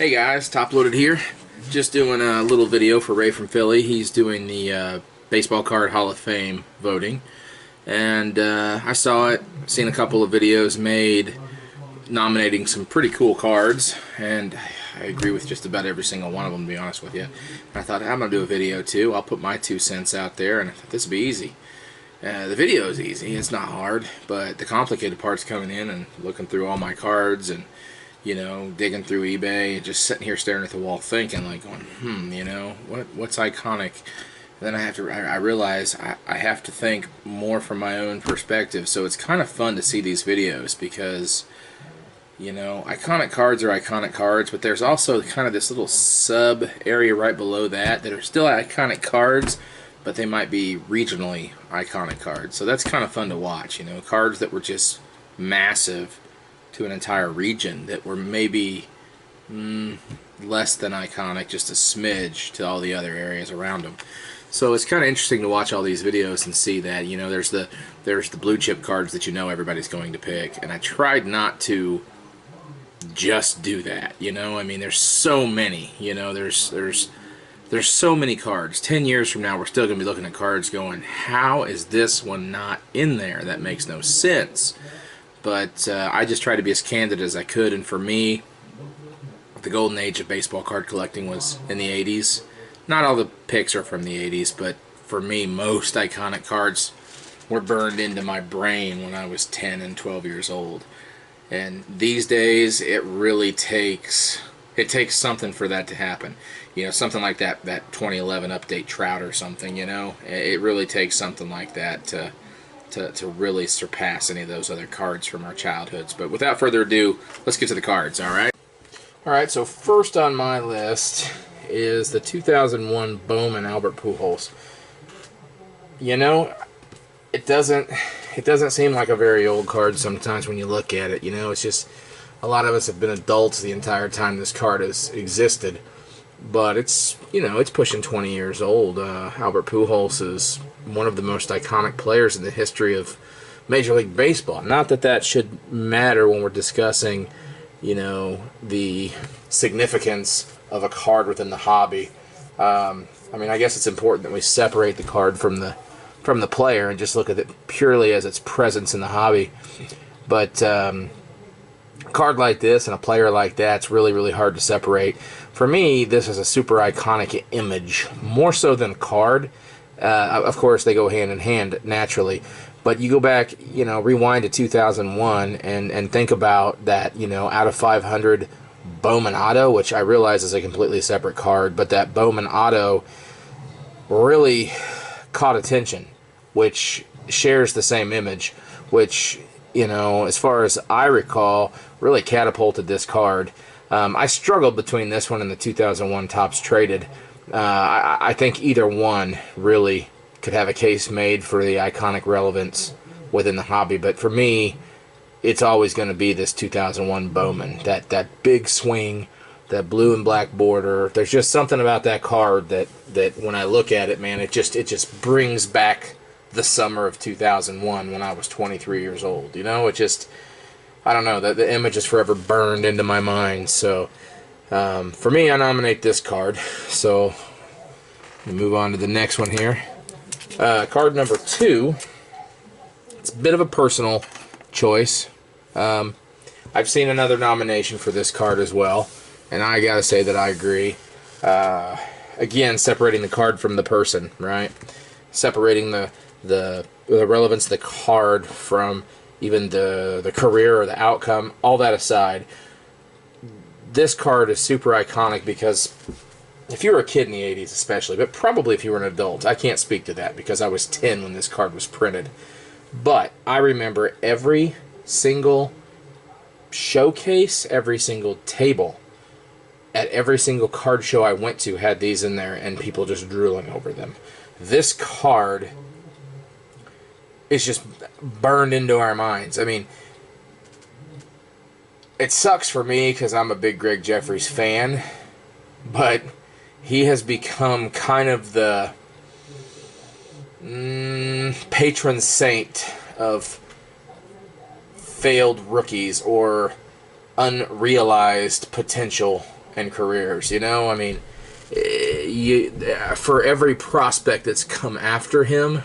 Hey guys, Top Loaded here. Just doing a little video for Ray from Philly. He's doing the Baseball Card Hall of Fame voting. And I saw it, seen a couple of videos made nominating some pretty cool cards. And I agree with just about every single one of them, to be honest with you. And I thought, I'm going to do a video too. I'll put my 2 cents out there, and I thought this would be easy. The video is easy, it's not hard, but the complicated part's coming in and looking through all my cards and, you know, digging through eBay and just sitting here staring at the wall thinking, like, going, you know, what's iconic? And then I realize I have to think more from my own perspective, so it's kind of fun to see these videos because, you know, iconic cards are iconic cards, but there's also kind of this little sub area right below that are still iconic cards, but they might be regionally iconic cards. So that's kind of fun to watch, you know, cards that were just massive to an entire region that were maybe less than iconic, just a smidge to all the other areas around them. So it's kind of interesting to watch all these videos and see that, you know, there's the blue chip cards that you know everybody's going to pick, and I tried not to just do that, you know. I mean, there's so many, you know, there's so many cards. 10 years from now, we're still going to be looking at cards going, how is this one not in there? That makes no sense. But I just tried to be as candid as I could, and for me, the golden age of baseball card collecting was in the 80s. Not all the picks are from the 80s, but for me, most iconic cards were burned into my brain when I was 10 and 12 years old. And these days, it really takes something for that to happen. You know, something like that 2011 update Trout or something, you know. It really takes something like that to really surpass any of those other cards from our childhoods. But without further ado, let's get to the cards, all right? All right, so first on my list is the 2001 Bowman Albert Pujols. You know, it doesn't seem like a very old card sometimes when you look at it. You know, it's just a lot of us have been adults the entire time this card has existed. But it's, you know, it's pushing 20 years old. Albert Pujols is one of the most iconic players in the history of Major League Baseball. Not that that should matter when we're discussing, you know, the significance of a card within the hobby. I mean, I guess it's important that we separate the card from the player and just look at it purely as its presence in the hobby. But a card like this and a player like that's really, really hard to separate. For me, this is a super iconic image, more so than a card. Of course, they go hand in hand naturally. But you go back, you know, rewind to 2001 and think about that, you know, out of 500 Bowman Auto, which I realize is a completely separate card, but that Bowman Auto really caught attention, which shares the same image, which, you know, as far as I recall, really catapulted this card. I struggled between this one and the 2001 Topps Traded. I think either one really could have a case made for the iconic relevance within the hobby, but for me, it's always going to be this 2001 Bowman. That big swing, that blue and black border. There's just something about that card that when I look at it, man, it just brings back the summer of 2001 when I was 23 years old. You know, it just, I don't know, the image is forever burned into my mind. So for me, I nominate this card. So we move on to the next one here. Card number 2. It's a bit of a personal choice. I've seen another nomination for this card as well, and I gotta say that I agree. Again, separating the card from the person, right? Separating the relevance of the card from even the career or the outcome, all that aside, this card is super iconic because if you were a kid in the 80s especially, but probably if you were an adult, I can't speak to that because I was 10 when this card was printed, but I remember every single showcase, every single table at every single card show I went to had these in there and people just drooling over them. This card is just burned into our minds. I mean, it sucks for me because I'm a big Greg Jeffries fan, but he has become kind of the patron saint of failed rookies or unrealized potential and careers. You know, I mean, for every prospect that's come after him,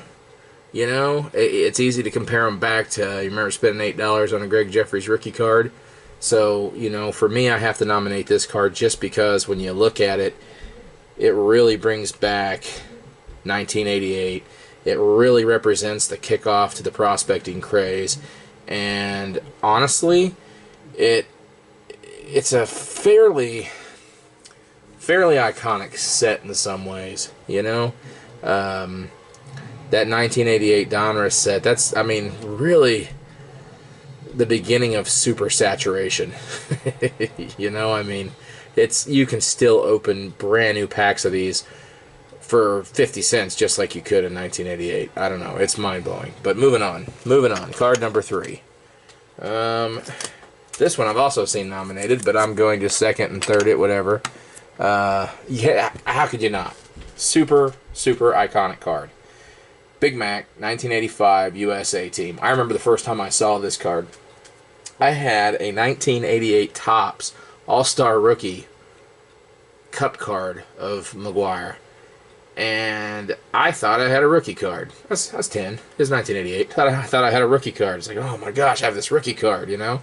you know, it's easy to compare him back to, you remember spending $8 on a Greg Jeffries rookie card? So, you know, for me, I have to nominate this card just because when you look at it, it really brings back 1988. It really represents the kickoff to the prospecting craze. And honestly, it's a fairly iconic set in some ways, you know? That 1988 Donruss set, that's, I mean, really the beginning of super saturation. You know, I mean, you can still open brand new packs of these for 50 cents just like you could in 1988. I don't know, it's mind-blowing. But moving on, card number 3. This one I've also seen nominated, but I'm going to second and third it, whatever. Yeah, how could you not? Super iconic card. Big Mac, 1985 USA team. I remember the first time I saw this card. I had a 1988 Topps All-Star Rookie Cup card of McGwire, and I thought I had a rookie card. I was 10. It was 1988. I thought I had a rookie card. It's like, oh my gosh, I have this rookie card, you know?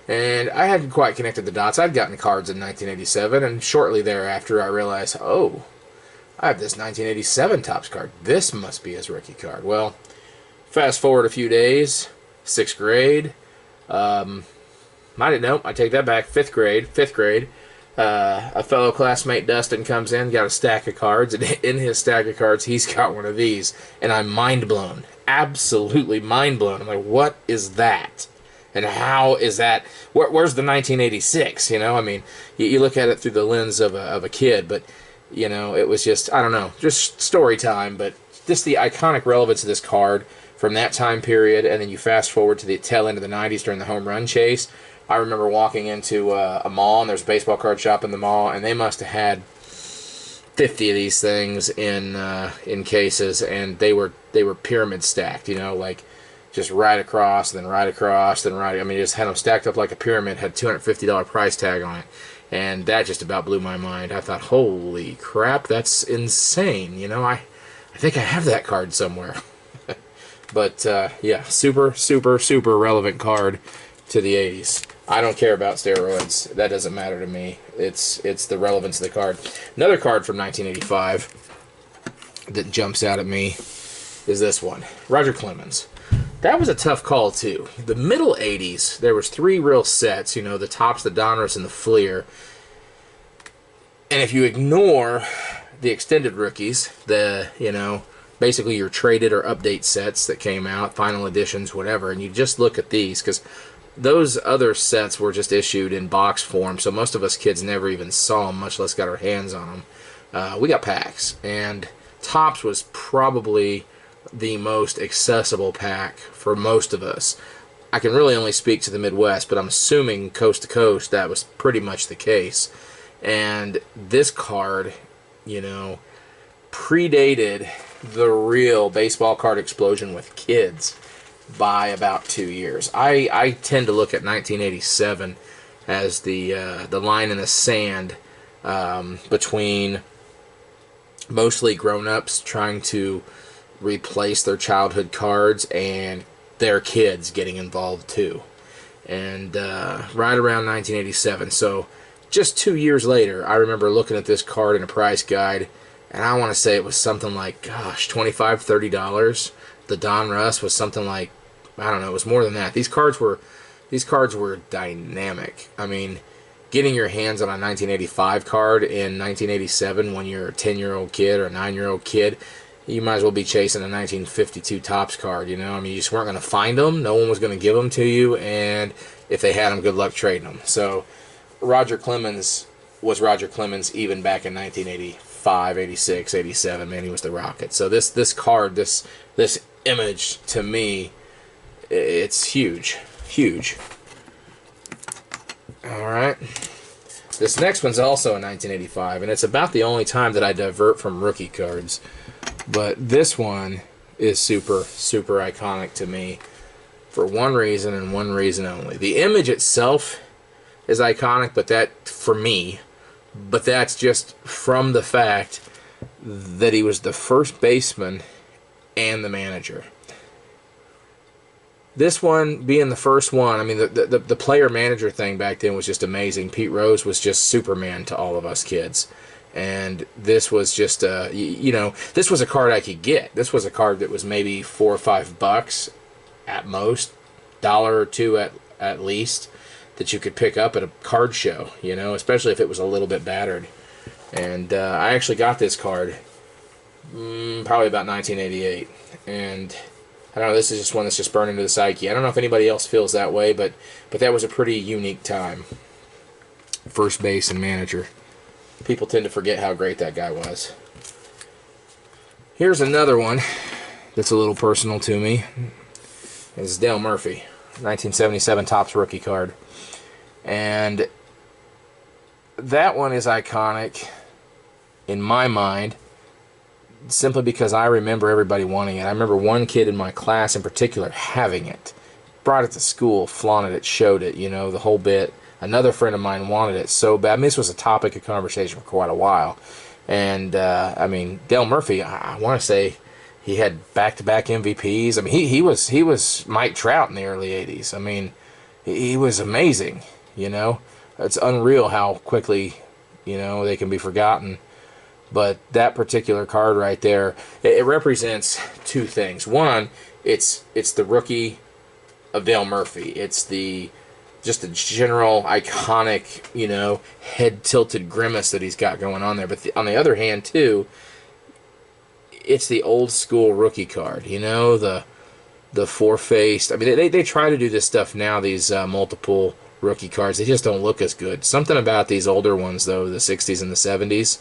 And I hadn't quite connected the dots. I'd gotten cards in 1987, and shortly thereafter I realized, oh, I have this 1987 Topps card. This must be his rookie card. Well, fast forward a few days, 6th grade. I take that back. 5th grade. A fellow classmate, Dustin, comes in, got a stack of cards, and in his stack of cards, he's got one of these. And I'm mind blown. Absolutely mind blown. I'm like, what is that? And how is that? Where's the 1986? You know, I mean, you look at it through the lens of a kid, but, you know, it was just, I don't know, just story time, but just the iconic relevance of this card from that time period, and then you fast forward to the tail end of the 90s during the home run chase. I remember walking into a mall, and there's a baseball card shop in the mall, and they must have had 50 of these things in cases, and they were pyramid stacked, you know, like just right across, then right across, then right. I mean, just had them stacked up like a pyramid, had $250 price tag on it, and that just about blew my mind. I thought, holy crap, that's insane, you know, I think I have that card somewhere. But, yeah, super relevant card to the 80s. I don't care about steroids. That doesn't matter to me. It's the relevance of the card. Another card from 1985 that jumps out at me is this one. Roger Clemens. That was a tough call, too. The middle 80s, there was 3 real sets, you know, the Topps, the Donruss, and the Fleer. And if you ignore the extended rookies, you know, basically your traded or update sets that came out, final editions, whatever, and you just look at these, because those other sets were just issued in box form, so most of us kids never even saw them, much less got our hands on them. We got packs, and Topps was probably the most accessible pack for most of us. I can really only speak to the Midwest, but I'm assuming coast to coast that was pretty much the case. And this card, you know, predated the real baseball card explosion with kids by about 2 years. I tend to look at 1987 as the line in the sand between mostly grown-ups trying to replace their childhood cards and their kids getting involved too. And right around 1987, so just 2 years later, I remember looking at this card in a price guide, and I want to say it was something like, gosh, $25, $30. The Donruss was something like, I don't know, it was more than that. These cards were dynamic. I mean, getting your hands on a 1985 card in 1987 when you're a 10-year-old kid or a 9-year-old kid, you might as well be chasing a 1952 Topps card, you know? I mean, you just weren't going to find them. No one was going to give them to you, and if they had them, good luck trading them. So Roger Clemens was Roger Clemens even back in 1985, 86, 87. Man, he was the Rocket. So this card, this image, to me, it's huge. All right. This next one's also in 1985, and it's about the only time that I divert from rookie cards. But this one is super iconic to me for one reason and one reason only. The image itself is iconic, but that, for me, but that's just from the fact that he was the first baseman and the manager. This one being the first one, I mean, the player-manager thing back then was just amazing. Pete Rose was just Superman to all of us kids. And this was just, this was a card I could get. This was a card that was maybe $4 or $5 at most, $1 or $2 at least, that you could pick up at a card show, especially if it was a little bit battered. And I actually got this card probably about 1988. And I don't know, this is just one that's just burned into the psyche. I don't know if anybody else feels that way, but that was a pretty unique time. First base and manager. People tend to forget how great that guy was. Here's another one that's a little personal to me. It's Dale Murphy, 1977 Topps rookie card. And that one is iconic in my mind simply because I remember everybody wanting it. I remember one kid in my class in particular having it. Brought it to school, flaunted it, showed it, the whole bit. Another friend of mine wanted it so bad. I mean, this was a topic of conversation for quite a while. And, Dale Murphy, I want to say he had back-to-back MVPs. I mean, he was Mike Trout in the early 80s. I mean, he was amazing, It's unreal how quickly, they can be forgotten. But that particular card right there, it represents two things. One, it's the rookie of Dale Murphy. It's just the general iconic, head-tilted grimace that he's got going on there. But on the other hand, too, it's the old-school rookie card, the four-faced. I mean, they try to do this stuff now, these multiple rookie cards. They just don't look as good. Something about these older ones, though, the 60s and the 70s,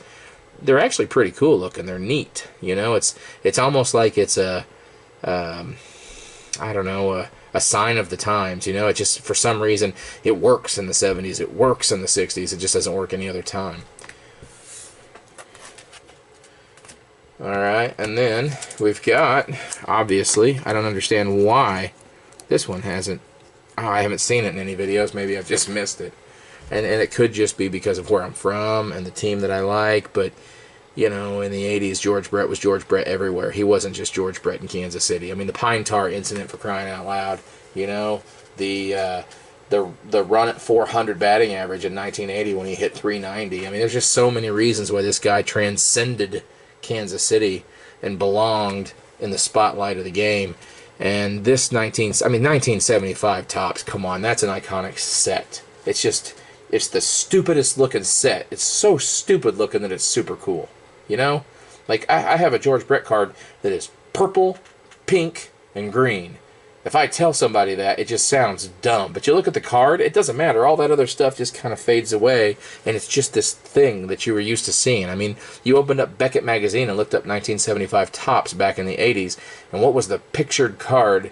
they're actually pretty cool looking. They're neat, It's almost like it's a sign of the times, It just, for some reason, it works in the 70s, it works in the 60s, it just doesn't work any other time. Alright, and then we've got, obviously, I don't understand why this one hasn't, I haven't seen it in any videos, maybe I've just missed it. And it could just be because of where I'm from and the team that I like, but in the 80s, George Brett was George Brett everywhere. He wasn't just George Brett in Kansas City. I mean, the Pine Tar incident, for crying out loud, the run at 400 batting average in 1980 when he hit 390. I mean, there's just so many reasons why this guy transcended Kansas City and belonged in the spotlight of the game. And this 1975 Topps, come on, that's an iconic set. It's the stupidest looking set. It's so stupid looking that it's super cool. Like, I have a George Brett card that is purple, pink, and green. If I tell somebody that, it just sounds dumb. But you look at the card, it doesn't matter. All that other stuff just kind of fades away, and it's just this thing that you were used to seeing. I mean, you opened up Beckett Magazine and looked up 1975 Topps back in the 80s, and what was the pictured card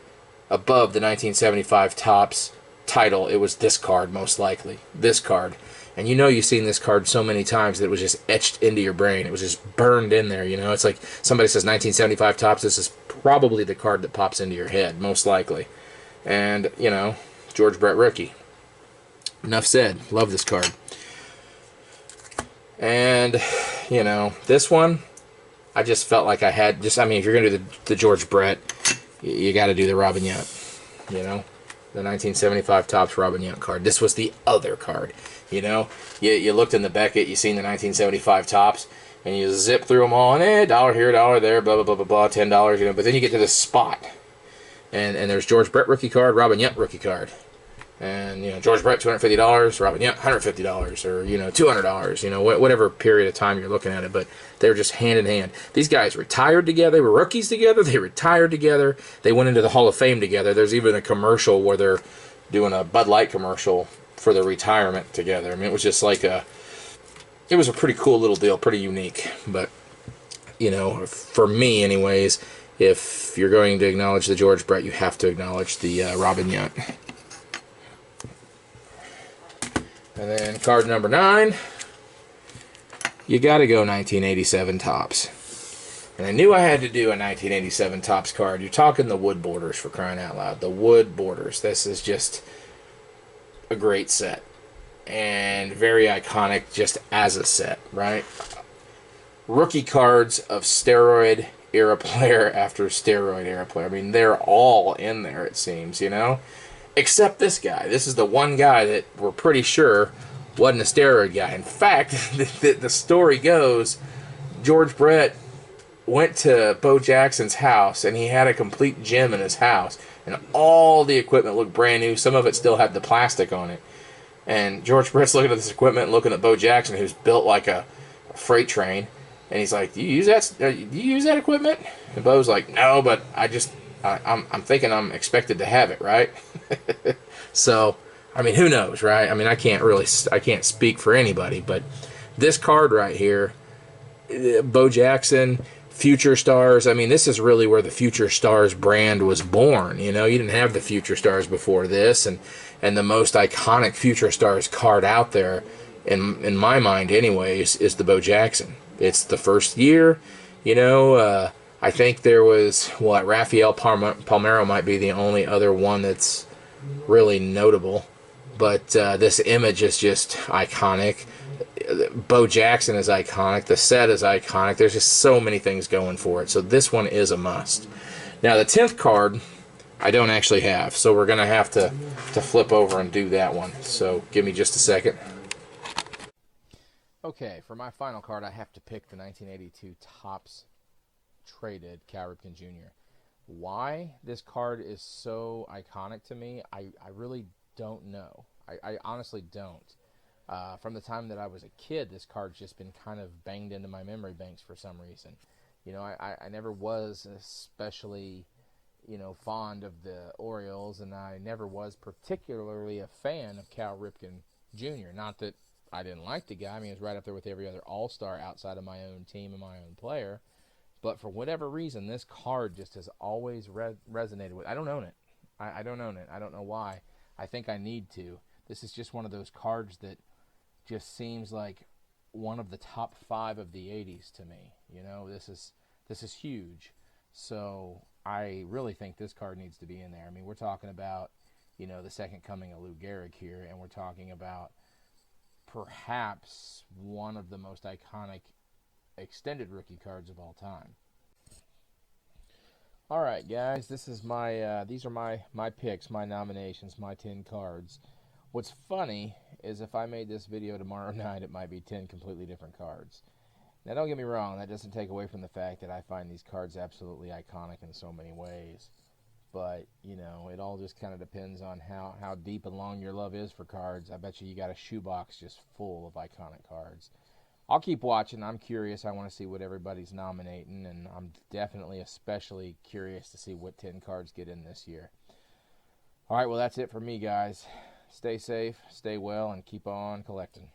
above the 1975 Topps title? It was this card, most likely. This card. And you've seen this card so many times that it was just etched into your brain. It was just burned in there, It's like somebody says 1975 Topps, this is probably the card that pops into your head, most likely. And, George Brett rookie. Enough said. Love this card. And, this one, I just felt like I had, if you're going to do the George Brett, you got to do the Robin Yount, the 1975 Topps Robin Yount card. This was the other card. You looked in the Beckett, you seen the 1975 Topps, and you zip through them all, and $1 here, $1 there, blah, blah, blah, blah, blah, $10, but then you get to this spot, and there's George Brett rookie card, Robin Yount rookie card, and, George Brett, $250, Robin Yount, $150, or, $200, whatever period of time you're looking at it, but they're just hand in hand. These guys retired together, they were rookies together, they retired together, they went into the Hall of Fame together. There's even a commercial where they're doing a Bud Light commercial for the retirement together. I mean, it was just like it was a pretty cool little deal, pretty unique. But, for me anyways, if you're going to acknowledge the George Brett, you have to acknowledge the Robin Yount. And then card number 9, you got to go 1987 Topps. And I knew I had to do a 1987 Topps card. You're talking the wood borders, for crying out loud. The wood borders. This is just a great set. and very iconic just as a set, right? Rookie cards of steroid era player after steroid era player. I mean, they're all in there, it seems, you know? Except this guy. This is the one guy that we're pretty sure wasn't a steroid guy. In fact, the story goes, George Brett went to Bo Jackson's house, and he had a complete gym in his house, and all the equipment looked brand new. Some of it still had the plastic on it. And George Brett's looking at this equipment and looking at Bo Jackson, who's built like a freight train, and he's like, "Do you use that? Do you use that equipment?" And Bo's like, "No, but I'm thinking I'm expected to have it, right?" So, I mean, who knows, right? I mean, I can't speak for anybody, but this card right here, Bo Jackson, Future Stars. I mean, this is really where the Future Stars brand was born. You know, you didn't have the Future Stars before this, and the most iconic Future Stars card out there, in my mind, anyways, is the Bo Jackson. It's the first year. You know, I think there was Rafael Palmeiro might be the only other one that's really notable, but this image is just iconic. Bo Jackson is iconic. The set is iconic. There's just so many things going for it. So this one is a must. Now the 10th card I don't actually have, so we're gonna have to flip over and do that one. So give me just a second. Okay, for my final card, I have to pick the 1982 Topps traded Ripken Jr. Why this card is so iconic to me, I really don't know. I honestly don't. From the time that I was a kid, this card's just been kind of banged into my memory banks for some reason. You know, I never was especially, you know, fond of the Orioles, and I never was particularly a fan of Cal Ripken Jr. Not that I didn't like the guy. I mean, he was right up there with every other all-star outside of my own team and my own player. But for whatever reason, this card just has always resonated with. I don't own it. I don't own it. I don't know why. I think I need to. This is just one of those cards that just seems like one of the top 5 of the 80s to me. You know, this is huge. So I really think this card needs to be in there. I mean, we're talking about, you know, the second coming of Lou Gehrig here, and we're talking about perhaps one of the most iconic extended rookie cards of all time. All right, guys, this is my these are my picks, my nominations, my 10 cards. What's funny is if I made this video tomorrow night, it might be 10 completely different cards. Now, don't get me wrong, that doesn't take away from the fact that I find these cards absolutely iconic in so many ways. But, you know, it all just kind of depends on how deep and long your love is for cards. I bet you got a shoebox just full of iconic cards. I'll keep watching. I'm curious. I want to see what everybody's nominating, and I'm definitely especially curious to see what 10 cards get in this year. All right, well, that's it for me, guys. Stay safe, stay well, and keep on collecting.